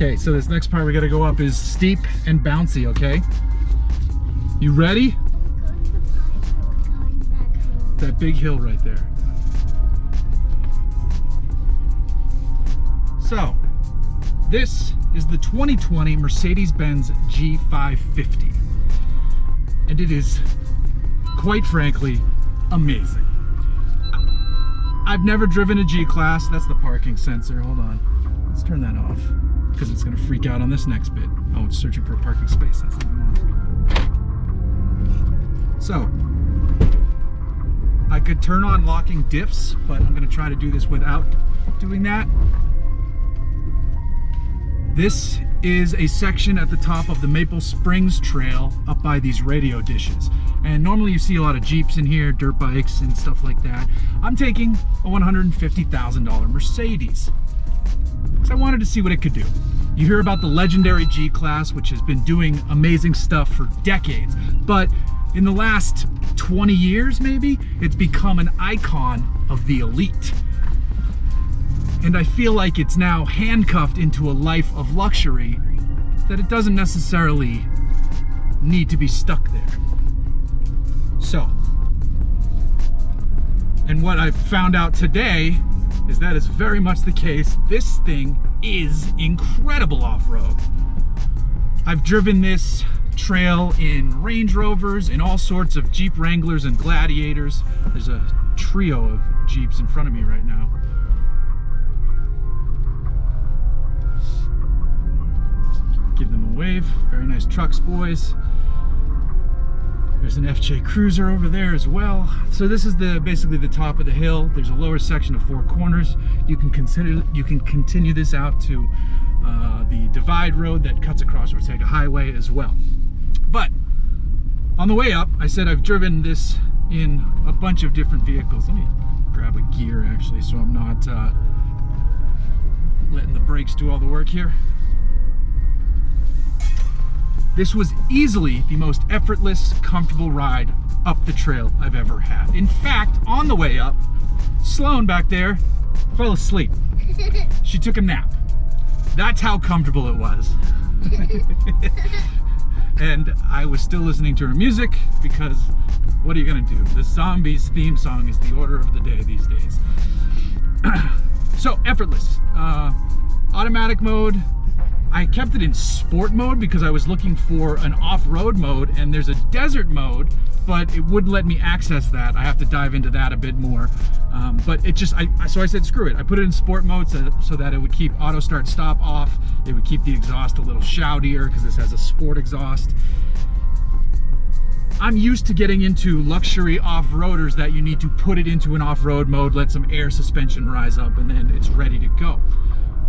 Okay, so this next part we gotta go up is steep and bouncy, okay? You ready? That big hill right there. So, this is the 2020 Mercedes-Benz G550. And it is, quite frankly, amazing. I've never driven a G-Class. That's the parking sensor. Hold on. Let's turn that off, because it's going to freak out on this next bit. Oh, it's searching for a parking space. That's what I want. So, I could turn on locking diffs, but I'm going to try to do this without doing that. This is a section at the top of the Maple Springs Trail up by these radio dishes. And normally you see a lot of Jeeps in here, dirt bikes and stuff like that. I'm taking a $150,000 Mercedes. So I wanted to see what it could do. You hear about the legendary G-Class, which has been doing amazing stuff for decades, but in the last 20 years maybe, it's become an icon of the elite. And I feel like it's now handcuffed into a life of luxury that it doesn't necessarily need to be stuck there. So, and what I've found out today is that is very much the case. This thing is incredible off-road. I've driven this trail in Range Rovers, in all sorts of Jeep Wranglers and Gladiators. There's a trio of Jeeps in front of me right now. Give them a wave. Very nice trucks, boys. There's an FJ Cruiser over there as well. So this is basically the top of the hill. There's a lower section of four corners. You can continue this out to the divide road that cuts across Ortega Highway as well. But on the way up, I said I've driven this in a bunch of different vehicles. Let me grab a gear actually, so I'm not letting the brakes do all the work here. This was easily the most effortless, comfortable ride up the trail I've ever had. In fact, on the way up, Sloan back there fell asleep. She took a nap. That's how comfortable it was. And I was still listening to her music because what are you gonna do? The Zombies theme song is the order of the day these days. So, effortless. Automatic mode. I kept it in sport mode because I was looking for an off-road mode, and there's a desert mode, but it wouldn't let me access that. I have to dive into that a bit more. But it just, so I said, screw it. I put it in sport mode so that it would keep auto start stop off. It would keep the exhaust a little shoutier because this has a sport exhaust. I'm used to getting into luxury off-roaders that you need to put it into an off-road mode, let some air suspension rise up, and then it's ready to go.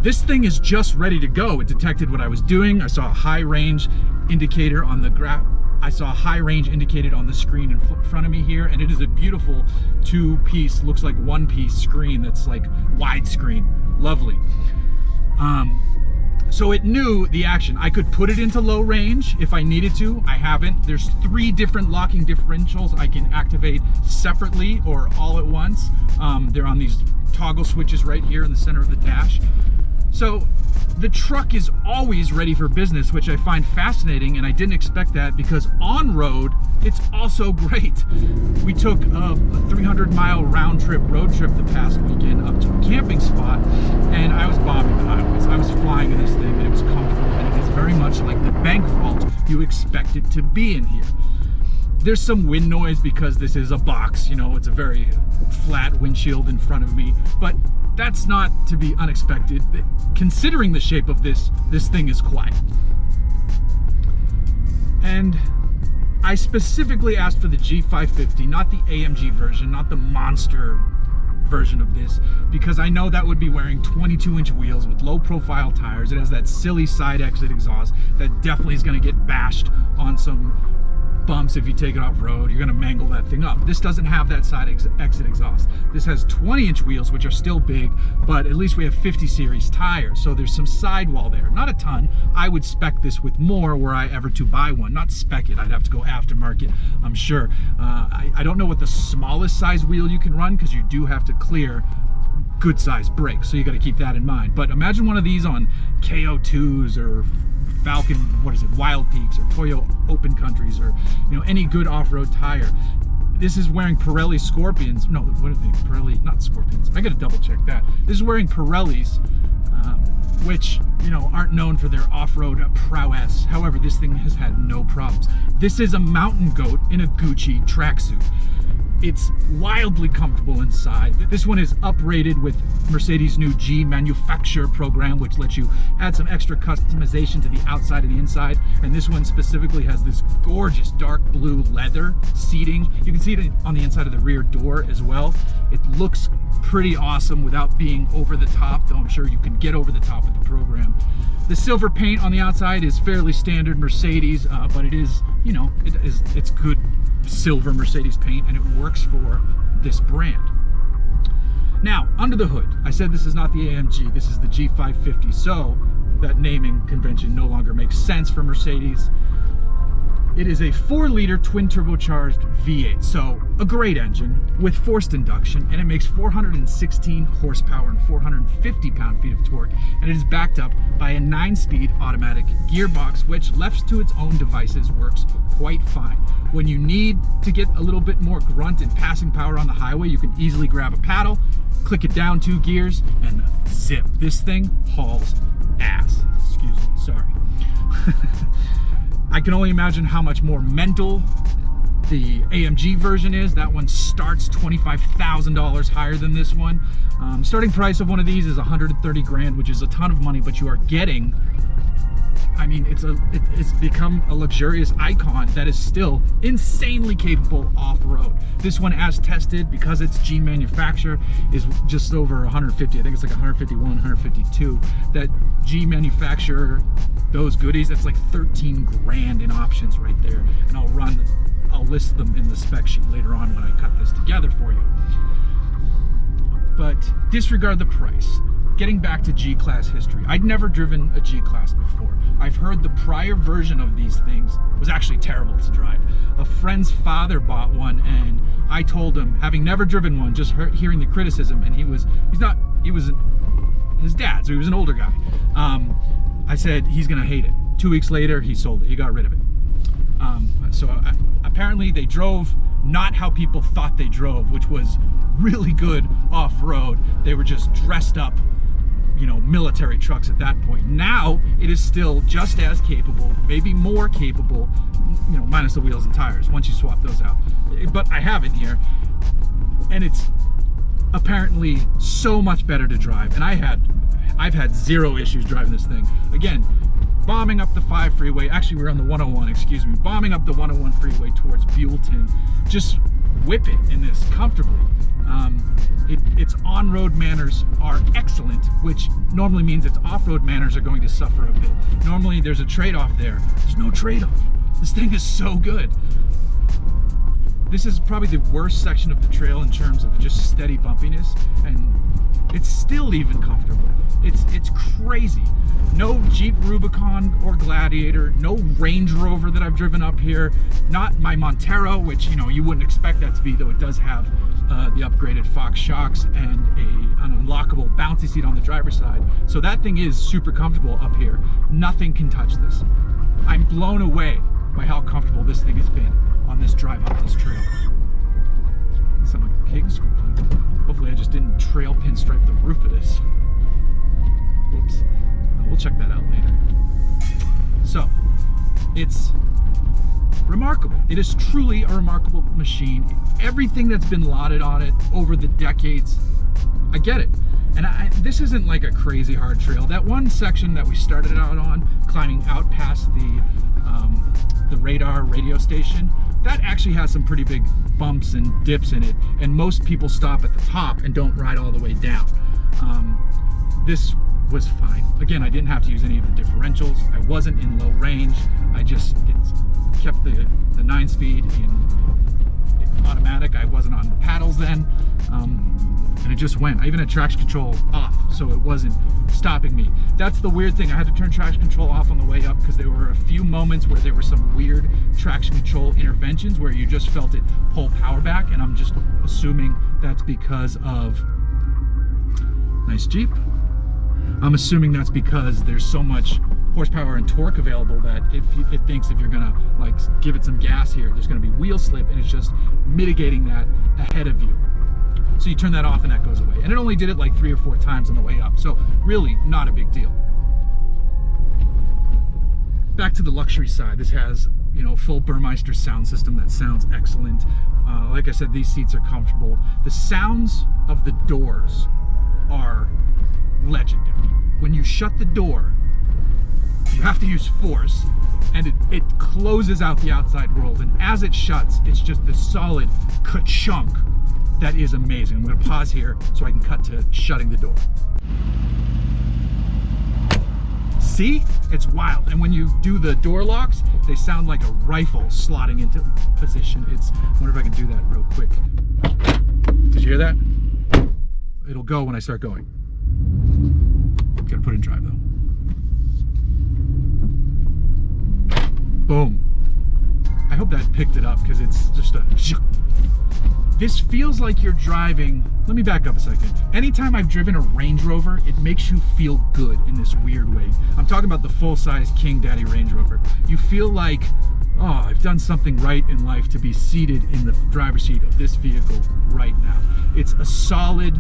This thing is just ready to go. It detected what I was doing. I saw a high range indicator on the graph. I saw a high range indicated on the screen in front of me here, and it is a beautiful two-piece, looks like one-piece screen that's like widescreen. Lovely. So it knew the action. I could put it into low range if I needed to. I haven't. There's 3 different locking differentials I can activate separately or all at once. They're on these toggle switches right here in the center of the dash. So the truck is always ready for business, which I find fascinating, and I didn't expect that because on road, it's also great. We took a 300-mile round trip, road trip the past weekend up to a camping spot, and I was bombing the highways. I was flying in this thing, and it was comfortable, and it is very much like the bank vault you expect it to be in here. There's some wind noise because this is a box, you know, it's a very flat windshield in front of me, but that's not to be unexpected. Considering the shape of this thing is quiet. And I specifically asked for the G550, not the AMG version, not the monster version of this, because I know that would be wearing 22-inch wheels with low profile tires. It has that silly side exit exhaust that definitely is going to get bashed on some bumps. If you take it off road, you're going to mangle that thing up. This doesn't have that side exit exhaust. This has 20-inch wheels, which are still big, but at least we have 50 series tires, so there's some sidewall there. Not a ton. I would spec this with more were I ever to buy one. Not spec it, I'd have to go aftermarket, I'm sure. I don't know what the smallest size wheel you can run, because you do have to clear good sized brakes, so you got to keep that in mind. But imagine one of these on KO2s or Falcon, what is it, Wild Peaks, or Toyo Open Countries, or any good off-road tire. This is wearing Pirelli Scorpions. No, what are they? Pirelli, not Scorpions. I gotta double check that. This is wearing Pirellis, which aren't known for their off-road prowess. However, this thing has had no problems. This is a mountain goat in a Gucci tracksuit. It's wildly comfortable inside. This one is uprated with Mercedes' new G manufacture program, which lets you add some extra customization to the outside and the inside. And this one specifically has this gorgeous dark blue leather seating. You can see it on the inside of the rear door as well. It looks pretty awesome without being over the top, though I'm sure you can get over the top with the program. The silver paint on the outside is fairly standard Mercedes, but it is, it's good silver Mercedes paint, and it works for this brand. Now, under the hood, I said this is not the AMG, this is the G550, so that naming convention no longer makes sense for Mercedes. It is a 4-liter twin turbocharged V8, so a great engine with forced induction, and it makes 416 horsepower and 450 pound-feet of torque, and it is backed up by a 9-speed automatic gearbox, which left to its own devices works quite fine. When you need to get a little bit more grunt and passing power on the highway, you can easily grab a paddle, click it down 2 gears, and zip. This thing hauls ass. Excuse me, sorry. I can only imagine how much more mental the AMG version is. That one starts $25,000 higher than this one. Starting price of one of these is 130 grand, which is a ton of money, but you are getting, I mean, it's become a luxurious icon that is still insanely capable off-road. This one, as tested, because it's G manufacture, is just over 150. I think it's like 151, 152. That G manufacture, those goodies, that's like 13 grand in options right there. And I'll list them in the spec sheet later on when I cut this together for you. But disregard the price. Getting back to G-Class history, I'd never driven a G-Class before. I've heard the prior version of these things was actually terrible to drive. A friend's father bought one, and I told him, having never driven one, just hearing the criticism, and he was his dad, so he was an older guy. I said, he's gonna hate it. 2 weeks later, he sold it, he got rid of it. Apparently they drove not how people thought they drove, which was really good off-road. They were just dressed up, military trucks at that point. Now it is still just as capable, maybe more capable, minus the wheels and tires once you swap those out. But I have it here, and it's apparently so much better to drive. And I've had zero issues driving this thing. Again, bombing up the 5 freeway, actually we're on the 101, excuse me, bombing up the 101 freeway towards Buellton, just whip it in this comfortably. Its on-road manners are excellent, which normally means its off-road manners are going to suffer a bit. Normally there's a trade-off there. There's no trade-off. This thing is so good. This is probably the worst section of the trail in terms of just steady bumpiness, and it's still even comfortable. It's crazy. No Jeep Rubicon or Gladiator, no Range Rover that I've driven up here, not my Montero, which you wouldn't expect that to be, though it does have the upgraded Fox shocks and an unlockable bouncy seat on the driver's side. So that thing is super comfortable up here. Nothing can touch this. I'm blown away by how comfortable this thing has been on this drive up this trail. Sound like a pig squealing. Hopefully I just didn't trail pinstripe the roof of this. Whoops. We'll check that out later. So, it's remarkable. It is truly a remarkable machine. Everything that's been lauded on it over the decades, I get it. And this isn't like a crazy hard trail. That one section that we started out on, climbing out past the radar radio station, that actually has some pretty big bumps and dips in it, and most people stop at the top and don't ride all the way down. This was fine. Again, I didn't have to use any of the differentials. I wasn't in low range. I just kept the 9-speed in automatic. I wasn't on the paddles then, and it just went. I even had traction control off, so it wasn't stopping me. That's the weird thing. I had to turn traction control off on the way up because there were a few moments where there were some weird traction control interventions where you just felt it pull power back, and I'm just assuming that's because of nice Jeep. I'm assuming that's because there's so much horsepower and torque available that it thinks if you're gonna like give it some gas here, there's gonna be wheel slip, and it's just mitigating that ahead of you. So you turn that off and that goes away. And it only did it like 3 or 4 times on the way up. So really not a big deal. Back to the luxury side. This has, you know, full Burmeister sound system that sounds excellent. Like I said, these seats are comfortable. The sounds of the doors are legendary. When you shut the door, you have to use force, and it closes out the outside world, and as it shuts, it's just this solid ka-chunk that is amazing. I'm going to pause here so I can cut to shutting the door. See? It's wild. And when you do the door locks, they sound like a rifle slotting into position. I wonder if I can do that real quick. Did you hear that? It'll go when I start going. Gotta put it in drive though. Boom. I hope that picked it up because it's just a... This feels like you're driving... Let me back up a second. Anytime I've driven a Range Rover, it makes you feel good in this weird way. I'm talking about the full-size King Daddy Range Rover. You feel like, oh, I've done something right in life to be seated in the driver's seat of this vehicle right now. It's a solid,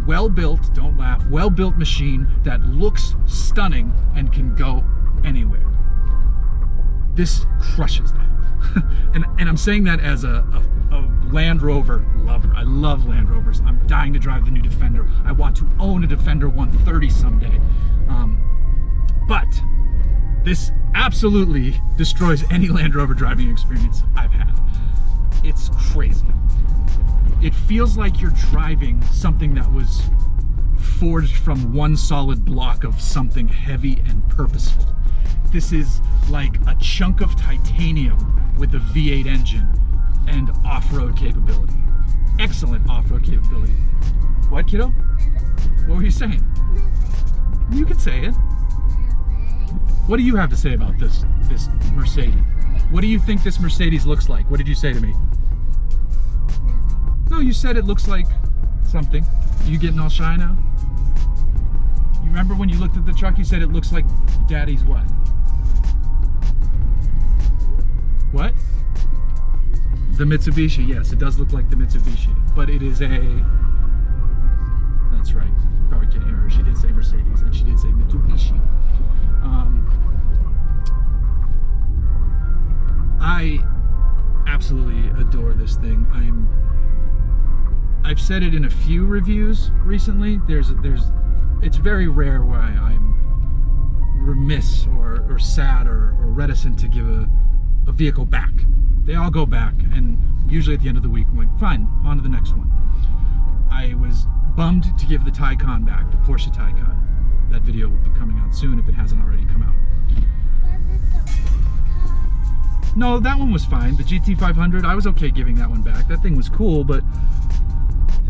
well-built, don't laugh, well-built machine that looks stunning and can go anywhere. This crushes that. and I'm saying that as a Land Rover lover. I love Land Rovers. I'm dying to drive the new Defender. I want to own a Defender 130 someday. But this absolutely destroys any Land Rover driving experience I've had. It's crazy. It feels like you're driving something that was forged from one solid block of something heavy and purposeful. This is like a chunk of titanium with a V8 engine and off-road capability. Excellent off-road capability. What, kiddo? What were you saying? You can say it. What do you have to say about this Mercedes? What do you think this Mercedes looks like? What did you say to me? No, you said it looks like something. Are you getting all shy now? You remember when you looked at the truck, you said it looks like Daddy's what? What? The Mitsubishi, yes, it does look like the Mitsubishi, but it is a, that's right, probably can't hear her, she did say Mercedes, and she did say Mitsubishi. I absolutely adore this thing. I've said it in a few reviews recently. It's very rare where I'm remiss or sad or reticent to give a vehicle back. They all go back, and usually at the end of the week I'm like, fine, on to the next one. I was bummed to give the Taycan back, the Porsche Taycan. That video will be coming out soon if it hasn't already come out. No, that one was fine. The GT500, I was okay giving that one back. That thing was cool, but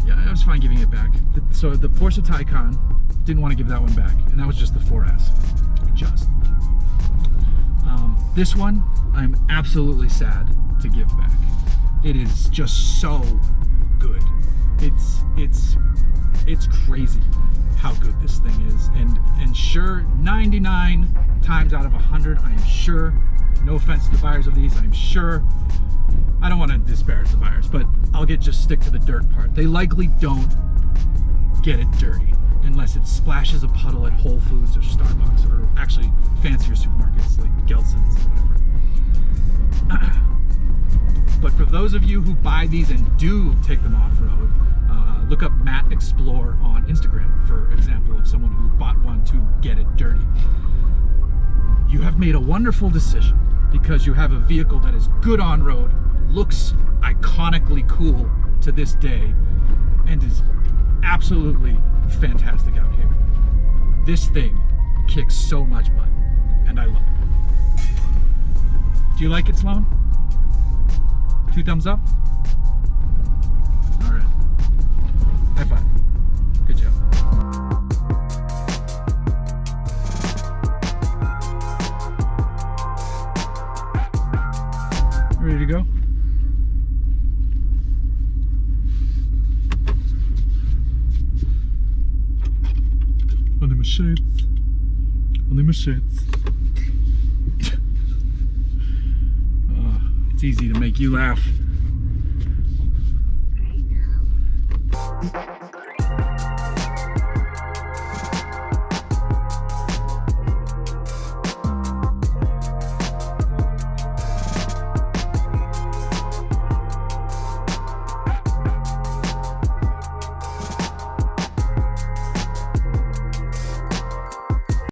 yeah, I was fine giving it back. So the Porsche Taycan, didn't want to give that one back, and that was just the 4S. Just. This one, I'm absolutely sad to give back. It is just so good. It's crazy how good this thing is, and sure, 99 times out of 100, I am sure, no offense to the buyers of these, I'm sure, I don't want to disparage the buyers, but I'll just stick to the dirt part. They likely don't get it dirty unless it splashes a puddle at Whole Foods or Starbucks, or actually fancier supermarkets like Gelson's or whatever. But for those of you who buy these and do take them off-road, look up Matt Explore on Instagram, for example, of someone who bought one to get it dirty. You have made a wonderful decision. because you have a vehicle that is good on road, looks iconically cool to this day, and is absolutely fantastic out here. This thing kicks so much butt, and I love it. Do you like it, Sloan? 2 thumbs up? All right. High five. Good job. Ready to go? On the Mercedes. On the Mercedes. It's easy to make you laugh.